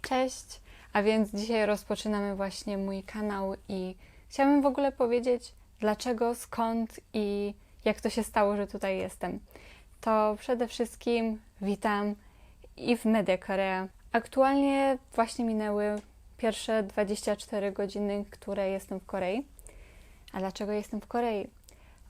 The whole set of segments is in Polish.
Cześć! A więc dzisiaj rozpoczynamy właśnie mój kanał i chciałabym w ogóle powiedzieć dlaczego, skąd i jak to się stało, że tutaj jestem. To przede wszystkim witam i w Media Korea. Aktualnie właśnie minęły pierwsze 24 godziny, które jestem w Korei. A dlaczego jestem w Korei?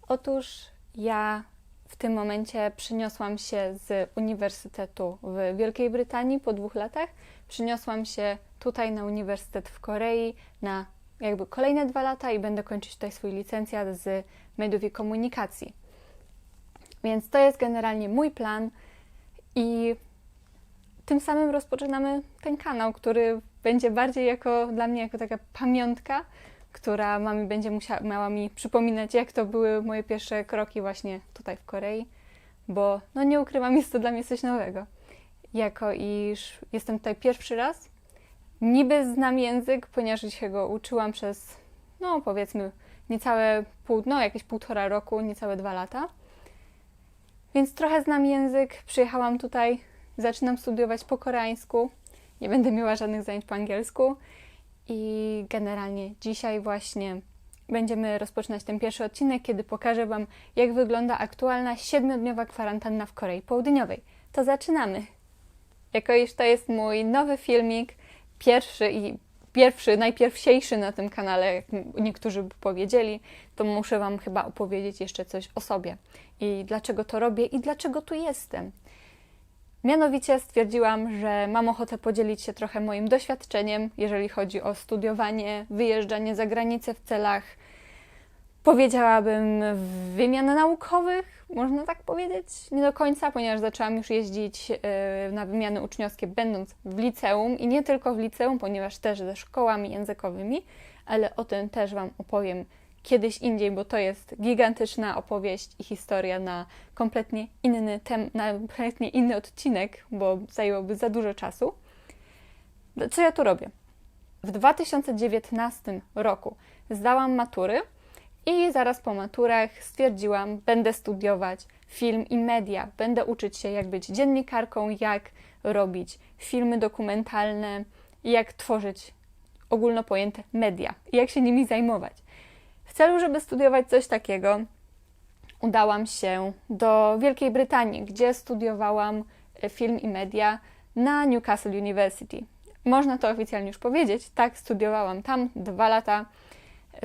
Otóż ja w tym momencie przeniosłam się z uniwersytetu w Wielkiej Brytanii po 2 latach. Przeniosłam się tutaj na uniwersytet w Korei na jakby kolejne 2 lata i będę kończyć tutaj swój licencjat z mediów i komunikacji. Więc to jest generalnie mój plan i tym samym rozpoczynamy ten kanał, który będzie bardziej dla mnie jako taka pamiątka, która będzie miała mi przypominać, jak to były moje pierwsze kroki właśnie tutaj w Korei, bo no nie ukrywam, jest to dla mnie coś nowego. Jako iż jestem tutaj pierwszy raz, niby znam język, ponieważ się go uczyłam przez, no powiedzmy, jakieś 1,5 roku, niecałe 2 lata. Więc trochę znam język, przyjechałam tutaj, zaczynam studiować po koreańsku, nie będę miała żadnych zajęć po angielsku i generalnie dzisiaj właśnie będziemy rozpoczynać ten pierwszy odcinek, kiedy pokażę Wam, jak wygląda aktualna 7-dniowa kwarantanna w Korei Południowej. To zaczynamy! Jako iż to jest mój nowy filmik, najpierwsiejszy na tym kanale, jak niektórzy by powiedzieli, to muszę Wam chyba opowiedzieć jeszcze coś o sobie i dlaczego to robię i dlaczego tu jestem. Mianowicie stwierdziłam, że mam ochotę podzielić się trochę moim doświadczeniem, jeżeli chodzi o studiowanie, wyjeżdżanie za granicę w celach, powiedziałabym, wymian naukowych, można tak powiedzieć, nie do końca, ponieważ zaczęłam już jeździć na wymiany uczniowskie będąc w liceum i nie tylko w liceum, ponieważ też ze szkołami językowymi, ale o tym też Wam opowiem kiedyś indziej, bo to jest gigantyczna opowieść i historia na kompletnie inny odcinek, bo zajęłoby za dużo czasu. Co ja tu robię? W 2019 roku zdałam matury i zaraz po maturach stwierdziłam, będę studiować film i media. Będę uczyć się, jak być dziennikarką, jak robić filmy dokumentalne, jak tworzyć ogólno pojęte media i jak się nimi zajmować. W celu, żeby studiować coś takiego, udałam się do Wielkiej Brytanii, gdzie studiowałam film i media na Newcastle University. Można to oficjalnie już powiedzieć, tak, studiowałam tam 2 lata.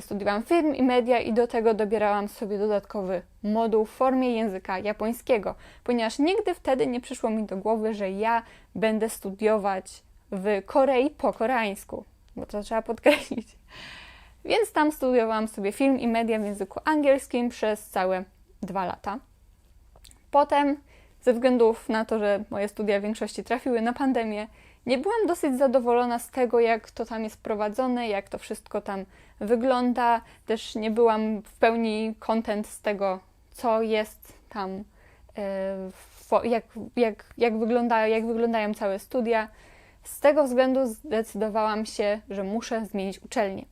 Studiowałam film i media i do tego dobierałam sobie dodatkowy moduł w formie języka japońskiego, ponieważ nigdy wtedy nie przyszło mi do głowy, że ja będę studiować w Korei po koreańsku, bo to trzeba podkreślić. Więc tam studiowałam sobie film i media w języku angielskim przez całe 2 lata. Potem, ze względów na to, że moje studia w większości trafiły na pandemię, nie byłam dosyć zadowolona z tego, jak to tam jest prowadzone, jak to wszystko tam wygląda. Też nie byłam w pełni content z tego, co jest tam, jak wyglądają całe studia. Z tego względu zdecydowałam się, że muszę zmienić uczelnię.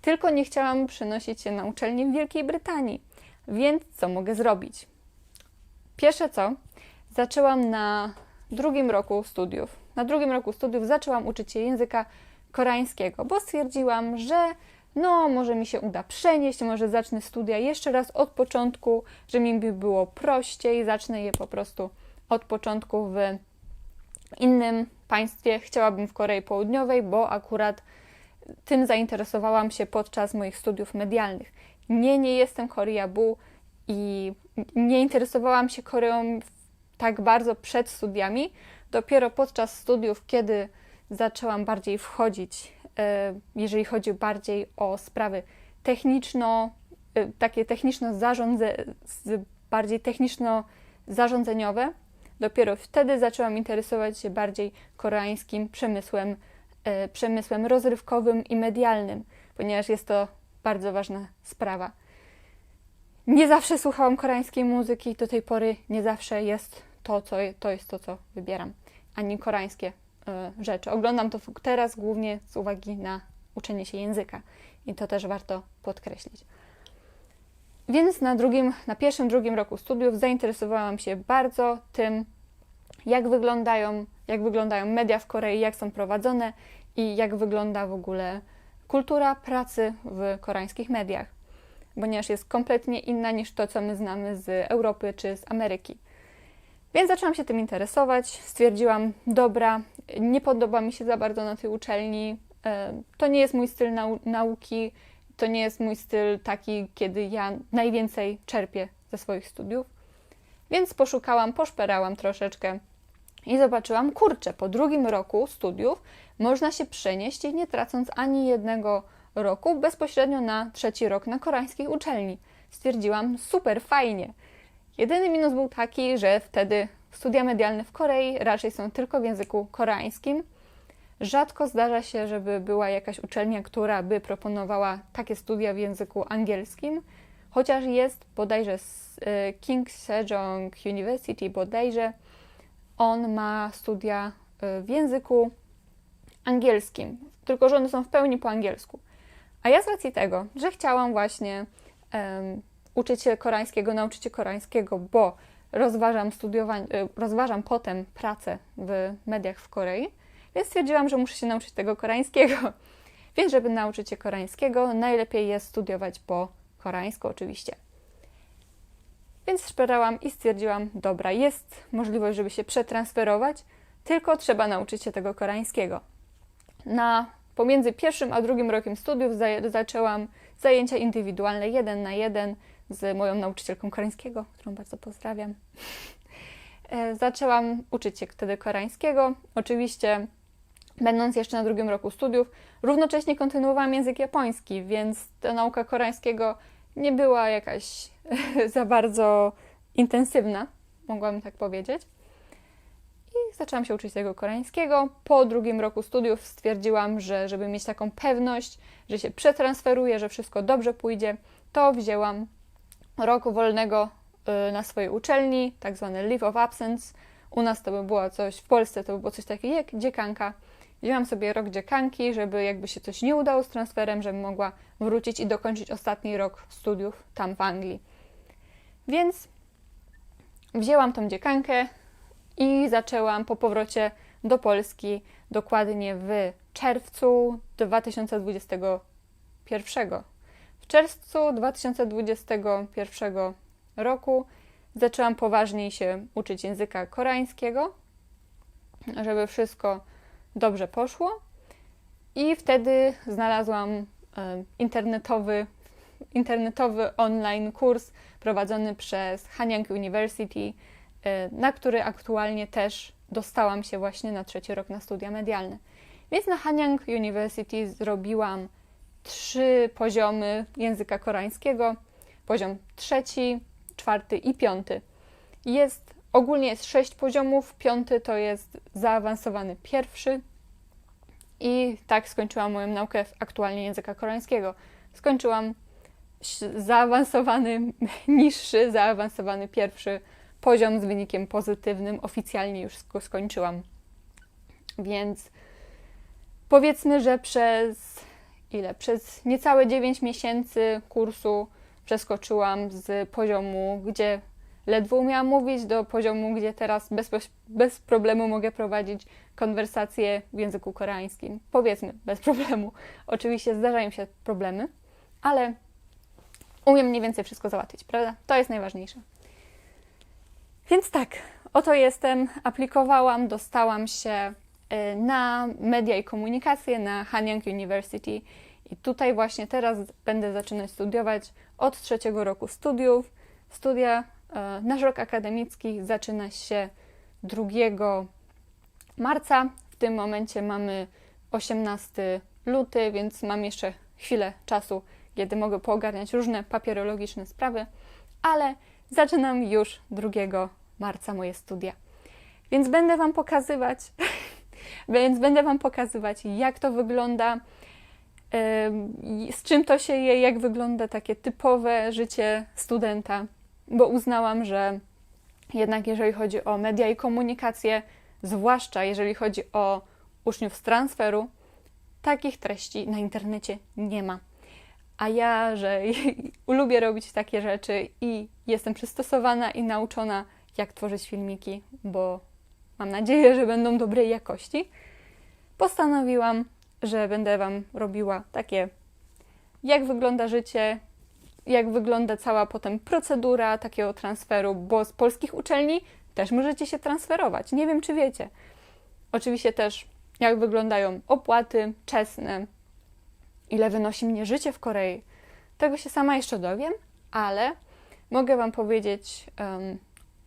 Tylko nie chciałam przenosić się na uczelnię w Wielkiej Brytanii. Więc co mogę zrobić? Pierwsze co, zaczęłam na 2. roku studiów. Na 2. roku studiów zaczęłam uczyć się języka koreańskiego, bo stwierdziłam, że może mi się uda przenieść, może zacznę studia jeszcze raz od początku, że mi by było prościej, zacznę je po prostu od początku w innym państwie. Chciałabym w Korei Południowej, bo akurat tym zainteresowałam się podczas moich studiów medialnych. Nie jestem Koreabu i nie interesowałam się Koreą tak bardzo przed studiami. Dopiero podczas studiów, kiedy zaczęłam bardziej wchodzić, jeżeli chodzi bardziej o sprawy takie bardziej techniczno-zarządzeniowe, dopiero wtedy zaczęłam interesować się bardziej koreańskim przemysłem rozrywkowym i medialnym, ponieważ jest to bardzo ważna sprawa. Nie zawsze słuchałam koreańskiej muzyki i do tej pory nie zawsze jest to, co wybieram, ani koreańskie rzeczy. Oglądam to teraz głównie z uwagi na uczenie się języka i to też warto podkreślić. Więc na pierwszym, drugim roku studiów zainteresowałam się bardzo tym, jak jak wyglądają media w Korei, jak są prowadzone i jak wygląda w ogóle kultura pracy w koreańskich mediach, ponieważ jest kompletnie inna niż to, co my znamy z Europy czy z Ameryki. Więc zaczęłam się tym interesować, stwierdziłam, dobra, nie podoba mi się za bardzo na tej uczelni, to nie jest mój styl nauki, to nie jest mój styl taki, kiedy ja najwięcej czerpię ze swoich studiów. Więc poszperałam troszeczkę i zobaczyłam, kurczę, po 2. roku studiów można się przenieść i nie tracąc ani jednego roku bezpośrednio na 3. rok na koreańskiej uczelni. Stwierdziłam, super, fajnie. Jedyny minus był taki, że wtedy studia medialne w Korei raczej są tylko w języku koreańskim. Rzadko zdarza się, żeby była jakaś uczelnia, która by proponowała takie studia w języku angielskim, chociaż jest bodajże King Sejong University, bodajże on ma studia w języku angielskim, tylko że one są w pełni po angielsku. A ja z racji tego, że chciałam właśnie uczyć się koreańskiego, nauczyć się koreańskiego, bo rozważam potem pracę w mediach w Korei, więc stwierdziłam, że muszę się nauczyć tego koreańskiego. Więc żeby nauczyć się koreańskiego, najlepiej jest studiować po koreańsku oczywiście. Więc szperałam i stwierdziłam, dobra, jest możliwość, żeby się przetransferować, tylko trzeba nauczyć się tego koreańskiego. Pomiędzy 1. a 2. rokiem studiów zaczęłam zajęcia indywidualne 1 na 1 z moją nauczycielką koreańskiego, którą bardzo pozdrawiam. Zaczęłam uczyć się wtedy koreańskiego. Oczywiście, będąc jeszcze na 2. roku studiów, równocześnie kontynuowałam język japoński, więc ta nauka koreańskiego nie była jakaś za bardzo intensywna, mogłabym tak powiedzieć. I zaczęłam się uczyć tego koreańskiego. Po 2. roku studiów stwierdziłam, że żeby mieć taką pewność, że się przetransferuję, że wszystko dobrze pójdzie, to wzięłam rok wolnego na swojej uczelni, tak zwany leave of absence. U nas to by było coś, w Polsce to by było coś takiego jak dziekanka. Wzięłam sobie rok dziekanki, żeby jakby się coś nie udało z transferem, żebym mogła wrócić i dokończyć ostatni rok studiów tam w Anglii. Więc wzięłam tą dziekankę i zaczęłam po powrocie do Polski dokładnie w czerwcu 2021. W czerwcu 2021 roku zaczęłam poważniej się uczyć języka koreańskiego, żeby wszystko dobrze poszło. I wtedy znalazłam internetowy online kurs prowadzony przez Hanyang University, na który aktualnie też dostałam się właśnie na 3. rok na studia medialne. Więc na Hanyang University zrobiłam 3 poziomy języka koreańskiego, poziom 3, 4 i 5. Ogólnie jest 6 poziomów, 5 to jest zaawansowany 1. I tak skończyłam moją naukę aktualnie języka koreańskiego. Skończyłam zaawansowany, niższy, zaawansowany 1. poziom z wynikiem pozytywnym. Oficjalnie już skończyłam. Więc powiedzmy, że przez niecałe 9 miesięcy kursu przeskoczyłam z poziomu, gdzie ledwo umiałam mówić, do poziomu, gdzie teraz bez problemu mogę prowadzić konwersację w języku koreańskim. Powiedzmy, bez problemu. Oczywiście zdarzają się problemy, ale umiem mniej więcej wszystko załatwić, prawda? To jest najważniejsze. Więc tak, oto jestem, aplikowałam, dostałam się na media i komunikację na Hanyang University i tutaj właśnie teraz będę zaczynać studiować od 3. roku studiów. Nasz rok akademicki zaczyna się 2 marca. W tym momencie mamy 18 luty, więc mam jeszcze chwilę czasu, kiedy mogę poogarniać różne papierologiczne sprawy, ale zaczynam już 2 marca moje studia. Więc będę Wam pokazywać, jak to wygląda, z czym to się je, jak wygląda takie typowe życie studenta, bo uznałam, że jednak jeżeli chodzi o media i komunikację, zwłaszcza jeżeli chodzi o uczniów z transferu, takich treści na internecie nie ma. A ja, że lubię robić takie rzeczy i jestem przystosowana i nauczona, jak tworzyć filmiki, bo mam nadzieję, że będą dobrej jakości, postanowiłam, że będę Wam robiła takie, jak wygląda życie, jak wygląda cała potem procedura takiego transferu, bo z polskich uczelni też możecie się transferować. Nie wiem, czy wiecie. Oczywiście też, jak wyglądają opłaty czesne, ile wynosi mnie życie w Korei. Tego się sama jeszcze dowiem, ale mogę Wam powiedzieć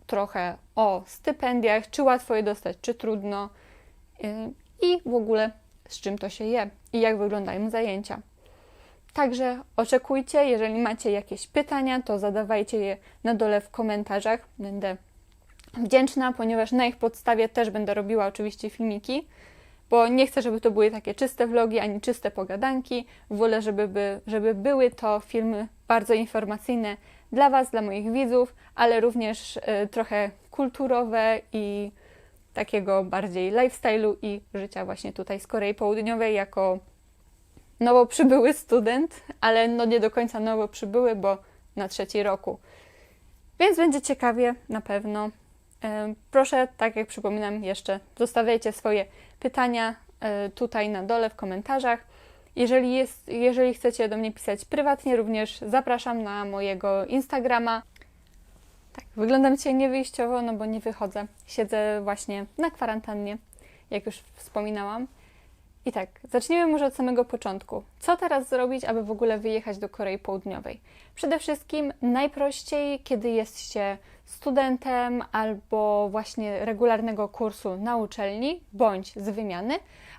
trochę o stypendiach, czy łatwo je dostać, czy trudno i w ogóle z czym to się je i jak wyglądają zajęcia. Także oczekujcie, jeżeli macie jakieś pytania, to zadawajcie je na dole w komentarzach. Będę wdzięczna, ponieważ na ich podstawie też będę robiła oczywiście filmiki, bo nie chcę, żeby to były takie czyste vlogi, ani czyste pogadanki. Wolę, żeby były to filmy bardzo informacyjne dla Was, dla moich widzów, ale również trochę kulturowe i takiego bardziej lifestyle'u i życia właśnie tutaj z Korei Południowej jako nowo przybyły student, ale no nie do końca nowo przybyły, bo na 3. roku. Więc będzie ciekawie na pewno. Proszę, tak jak przypominam jeszcze, zostawiajcie swoje pytania tutaj na dole w komentarzach. Jeżeli chcecie do mnie pisać prywatnie, również zapraszam na mojego Instagrama. Tak, wyglądam dzisiaj niewyjściowo, no bo nie wychodzę. Siedzę właśnie na kwarantannie, jak już wspominałam. I tak, zacznijmy może od samego początku. Co teraz zrobić, aby w ogóle wyjechać do Korei Południowej? Przede wszystkim najprościej, kiedy jest się studentem albo właśnie regularnego kursu na uczelni, bądź z wymiany,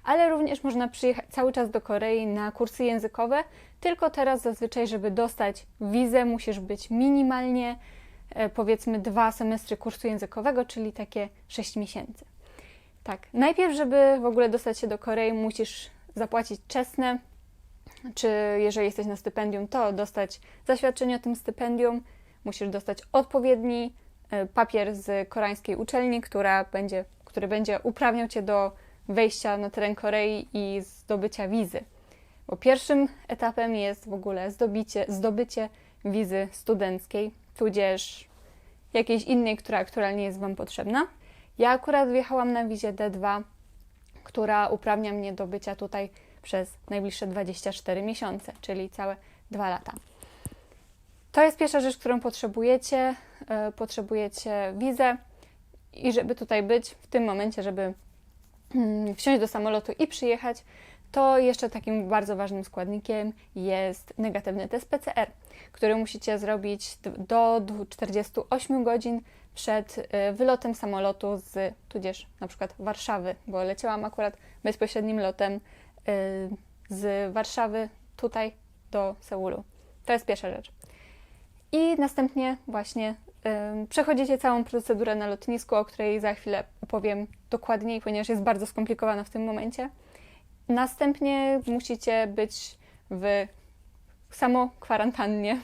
ale również można przyjechać cały czas do Korei na kursy językowe, tylko teraz zazwyczaj, żeby dostać wizę, musisz być minimalnie, powiedzmy 2 semestry kursu językowego, czyli takie 6 miesięcy. Tak, najpierw, żeby w ogóle dostać się do Korei, musisz zapłacić czesne, czy jeżeli jesteś na stypendium, to dostać zaświadczenie o tym stypendium. Musisz dostać odpowiedni papier z koreańskiej uczelni, który będzie uprawniał Cię do wejścia na teren Korei i zdobycia wizy. Bo pierwszym etapem jest w ogóle zdobycie wizy studenckiej, tudzież jakiejś innej, która aktualnie jest Wam potrzebna. Ja akurat wjechałam na wizie D2, która uprawnia mnie do bycia tutaj przez najbliższe 24 miesiące, czyli całe 2 lata. To jest pierwsza rzecz, którą potrzebujecie. Potrzebujecie wizę i żeby tutaj być w tym momencie, żeby wsiąść do samolotu i przyjechać, to jeszcze takim bardzo ważnym składnikiem jest negatywny test PCR, który musicie zrobić do 48 godzin przed wylotem samolotu tudzież na przykład Warszawy, bo leciałam akurat bezpośrednim lotem z Warszawy tutaj do Seulu. To jest pierwsza rzecz. I następnie właśnie przechodzicie całą procedurę na lotnisku, o której za chwilę opowiem dokładniej, ponieważ jest bardzo skomplikowana w tym momencie. Następnie musicie być w kwarantannie,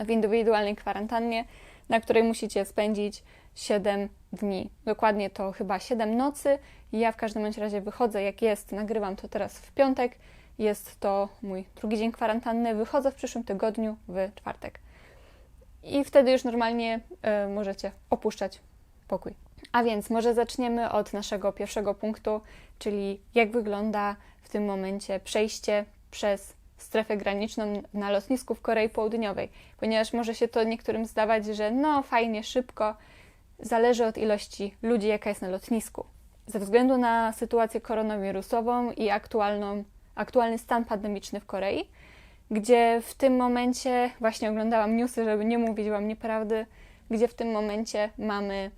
w indywidualnej kwarantannie, na której musicie spędzić 7 dni. Dokładnie to chyba 7 nocy. Ja w każdym bądź razie wychodzę, jak jest, nagrywam to teraz w piątek. Jest to mój 2. dzień kwarantanny. Wychodzę w przyszłym tygodniu w czwartek. I wtedy już normalnie możecie opuszczać pokój. A więc może zaczniemy od naszego pierwszego punktu, czyli jak wygląda w tym momencie przejście przez strefę graniczną na lotnisku w Korei Południowej, ponieważ może się to niektórym zdawać, że no fajnie, szybko, zależy od ilości ludzi, jaka jest na lotnisku. Ze względu na sytuację koronawirusową i aktualny stan pandemiczny w Korei, gdzie w tym momencie, właśnie oglądałam newsy, żeby nie mówić Wam nieprawdy, gdzie w tym momencie mamy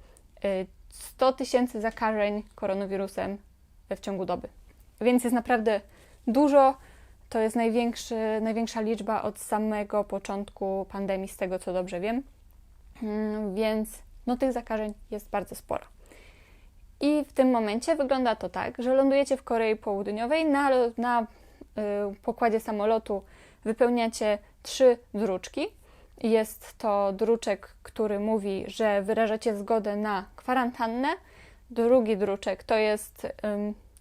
100 000 zakażeń koronawirusem w ciągu doby. Więc jest naprawdę dużo. To jest największa liczba od samego początku pandemii, z tego co dobrze wiem. Więc no, tych zakażeń jest bardzo sporo. I w tym momencie wygląda to tak, że lądujecie w Korei Południowej, na pokładzie samolotu wypełniacie 3 druczki. Jest to druczek, który mówi, że wyrażacie zgodę na kwarantannę. Drugi druczek to jest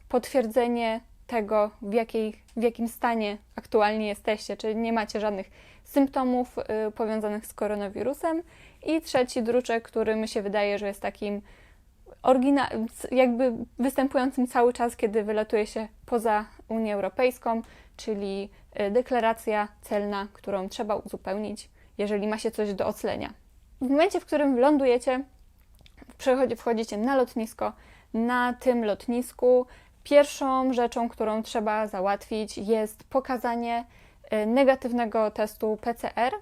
potwierdzenie tego, w jakim stanie aktualnie jesteście, czyli nie macie żadnych symptomów powiązanych z koronawirusem. I trzeci druczek, który mi się wydaje, że jest takim jakby występującym cały czas, kiedy wylatuje się poza Unię Europejską, czyli deklaracja celna, którą trzeba uzupełnić, jeżeli ma się coś do oclenia. W momencie, w którym lądujecie, wchodzicie na lotnisko. Na tym lotnisku pierwszą rzeczą, którą trzeba załatwić, jest pokazanie negatywnego testu PCR.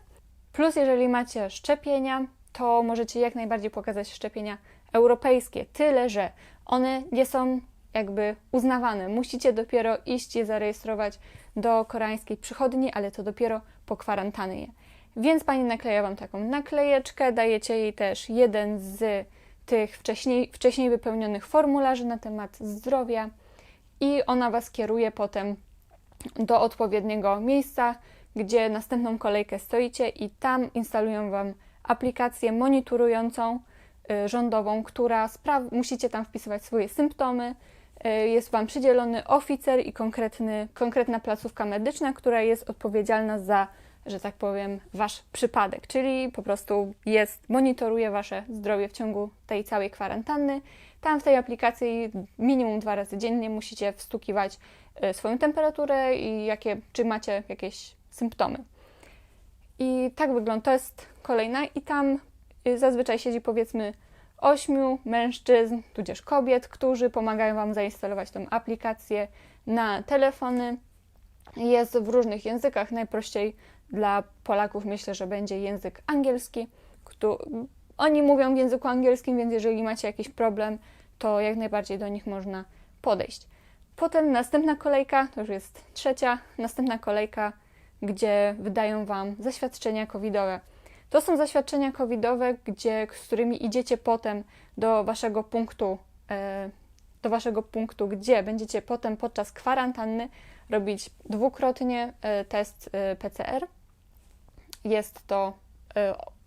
Plus, jeżeli macie szczepienia, to możecie jak najbardziej pokazać szczepienia europejskie. Tyle, że one nie są jakby uznawane. Musicie dopiero iść je zarejestrować do koreańskiej przychodni, ale to dopiero po kwarantannie. Więc pani nakleja wam taką naklejeczkę, dajecie jej też jeden z tych wcześniej wypełnionych formularzy na temat zdrowia i ona was kieruje potem do odpowiedniego miejsca, gdzie następną kolejkę stoicie i tam instalują wam aplikację monitorującą rządową, która musicie tam wpisywać swoje symptomy. Jest wam przydzielony oficer i konkretna placówka medyczna, która jest odpowiedzialna za, że tak powiem, wasz przypadek, czyli po prostu monitoruje wasze zdrowie w ciągu tej całej kwarantanny. Tam w tej aplikacji minimum 2 razy dziennie musicie wstukiwać swoją temperaturę i czy macie jakieś symptomy. I tak wygląda, to jest kolejna i tam zazwyczaj siedzi powiedzmy 8 mężczyzn, tudzież kobiet, którzy pomagają wam zainstalować tę aplikację na telefony. Jest w różnych językach, najprościej dla Polaków myślę, że będzie język angielski. Oni mówią w języku angielskim, więc jeżeli macie jakiś problem, to jak najbardziej do nich można podejść. Potem następna kolejka, to już jest trzecia, następna kolejka, gdzie wydają wam zaświadczenia covidowe. To są zaświadczenia covidowe, z którymi idziecie potem do waszego punktu, gdzie będziecie potem podczas kwarantanny robić dwukrotnie test PCR. Jest to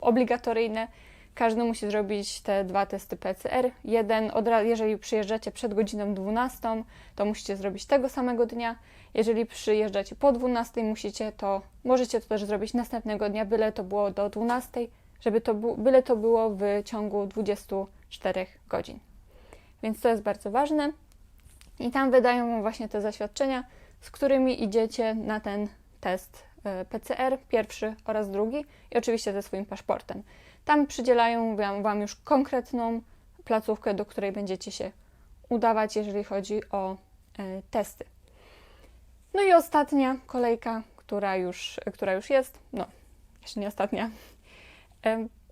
obligatoryjne. Każdy musi zrobić te 2 testy PCR. Jeden, jeżeli przyjeżdżacie przed godziną 12, to musicie zrobić tego samego dnia. Jeżeli przyjeżdżacie po 12, możecie to też zrobić następnego dnia, byle to było do 12, byle to było w ciągu 24 godzin. Więc to jest bardzo ważne. I tam wydają wam właśnie te zaświadczenia, z którymi idziecie na ten test PCR, pierwszy oraz drugi i oczywiście ze swoim paszportem. Tam przydzielają wam już konkretną placówkę, do której będziecie się udawać, jeżeli chodzi o testy. No i ostatnia kolejka, która już jest, jeszcze nie ostatnia.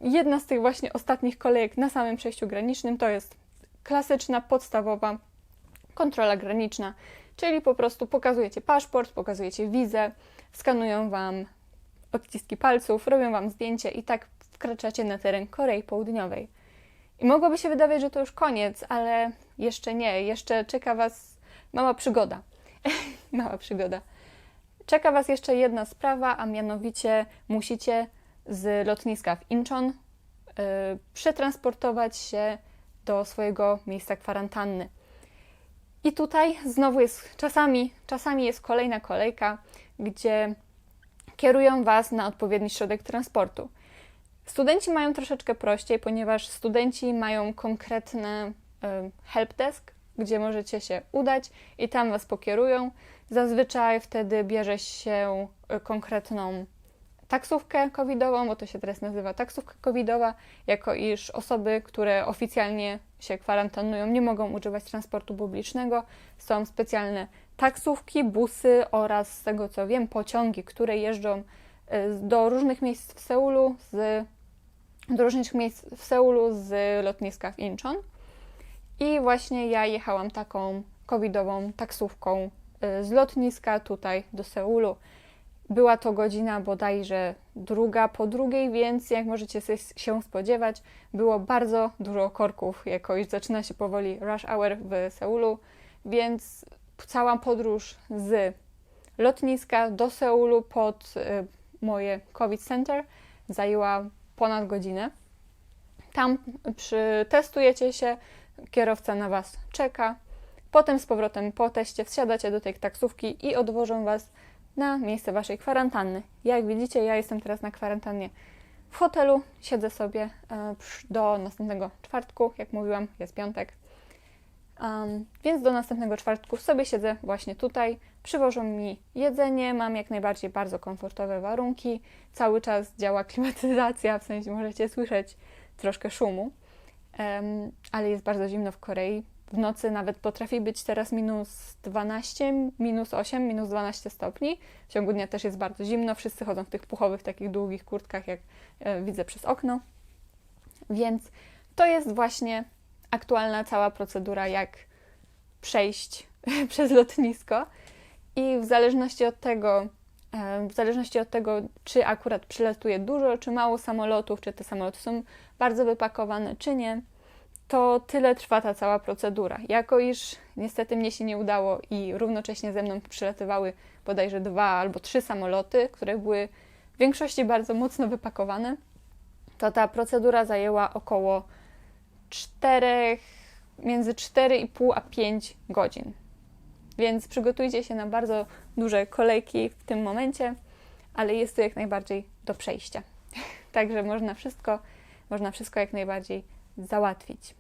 Jedna z tych właśnie ostatnich kolejek na samym przejściu granicznym to jest klasyczna, podstawowa kontrola graniczna, czyli po prostu pokazujecie paszport, pokazujecie wizę, skanują wam odciski palców, robią wam zdjęcie i tak wkraczacie na teren Korei Południowej. I mogłoby się wydawać, że to już koniec, ale jeszcze nie. Jeszcze czeka was mała przygoda. Mała przygoda. Czeka was jeszcze jedna sprawa, a mianowicie musicie z lotniska w Incheon przetransportować się do swojego miejsca kwarantanny. I tutaj znowu jest czasami jest kolejna kolejka, gdzie kierują was na odpowiedni środek transportu. Studenci mają troszeczkę prościej, ponieważ studenci mają konkretny helpdesk, gdzie możecie się udać i tam was pokierują. Zazwyczaj wtedy bierze się konkretną taksówkę covidową, bo to się teraz nazywa taksówka covidowa, jako iż osoby, które oficjalnie się kwarantannują, nie mogą używać transportu publicznego. Są specjalne taksówki, busy oraz, z tego co wiem, pociągi, które jeżdżą do różnych miejsc w Seulu z lotniska w Incheon. I właśnie ja jechałam taką covidową taksówką z lotniska tutaj do Seulu. Była to godzina bodajże 2 po 2, więc jak możecie się spodziewać, było bardzo dużo korków, jako już zaczyna się powoli rush hour w Seulu, więc cała podróż z lotniska do Seulu pod moje COVID Center zajęła ponad godzinę. Tam testujecie się, kierowca na was czeka, potem z powrotem po teście wsiadacie do tej taksówki i odwożą was na miejsce waszej kwarantanny. Jak widzicie, ja jestem teraz na kwarantannie w hotelu siedzę sobie do następnego czwartku, jak mówiłam, jest piątek. Więc do następnego czwartku sobie siedzę właśnie tutaj, przywożą mi jedzenie, mam jak najbardziej bardzo komfortowe warunki, cały czas działa klimatyzacja, w sensie możecie słyszeć troszkę szumu, ale jest bardzo zimno w Korei. W nocy nawet potrafi być teraz minus 12, minus 8, minus 12 stopni. W ciągu dnia też jest bardzo zimno, wszyscy chodzą w tych puchowych, takich długich kurtkach, jak widzę przez okno. Więc to jest właśnie aktualna cała procedura, jak przejść przez lotnisko i w zależności od tego, czy akurat przylatuje dużo, czy mało samolotów, czy te samoloty są bardzo wypakowane, czy nie, to tyle trwa ta cała procedura. Jako iż niestety mnie się nie udało i równocześnie ze mną przylatywały bodajże 2 albo 3 samoloty, które były w większości bardzo mocno wypakowane, to ta procedura zajęła około między 4,5 a 5 godzin. Więc przygotujcie się na bardzo duże kolejki w tym momencie, ale jest to jak najbardziej do przejścia. Także można wszystko jak najbardziej załatwić.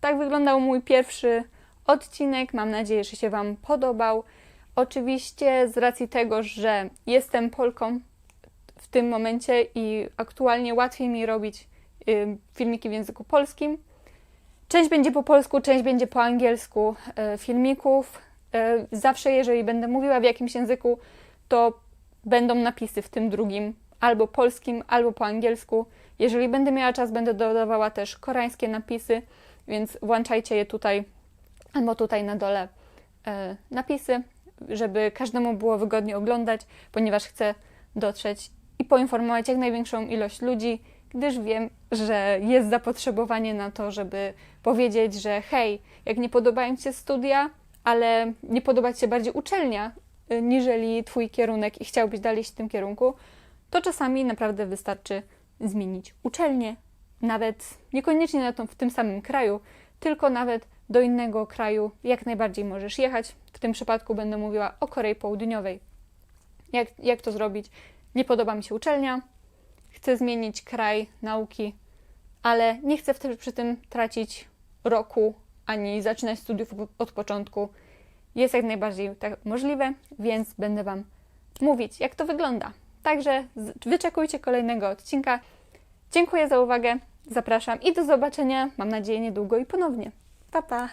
Tak wyglądał mój pierwszy odcinek. Mam nadzieję, że się Wam podobał. Oczywiście z racji tego, że jestem Polką w tym momencie i aktualnie łatwiej mi robić filmiki w języku polskim. Część będzie po polsku, część będzie po angielsku filmików. Zawsze, jeżeli będę mówiła w jakimś języku, to będą napisy w tym drugim, albo polskim, albo po angielsku. Jeżeli będę miała czas, będę dodawała też koreańskie napisy, więc włączajcie je tutaj, albo tutaj na dole napisy, żeby każdemu było wygodnie oglądać, ponieważ chcę dotrzeć i poinformować jak największą ilość ludzi, gdyż wiem, że jest zapotrzebowanie na to, żeby powiedzieć, że hej, jak nie podobają Ci się studia, ale nie podoba Ci się bardziej uczelnia, niżeli Twój kierunek i chciałbyś dalej iść w tym kierunku, to czasami naprawdę wystarczy zmienić uczelnię. Nawet niekoniecznie w tym samym kraju, tylko nawet do innego kraju jak najbardziej możesz jechać. W tym przypadku będę mówiła o Korei Południowej. Jak to zrobić? Nie podoba mi się uczelnia, chcę zmienić kraj nauki, ale nie chcę przy tym tracić roku, ani zaczynać studiów od początku. Jest jak najbardziej tak możliwe, więc będę Wam mówić, jak to wygląda. Także wyczekujcie kolejnego odcinka. Dziękuję za uwagę, zapraszam i do zobaczenia, mam nadzieję, niedługo i ponownie. Pa, pa!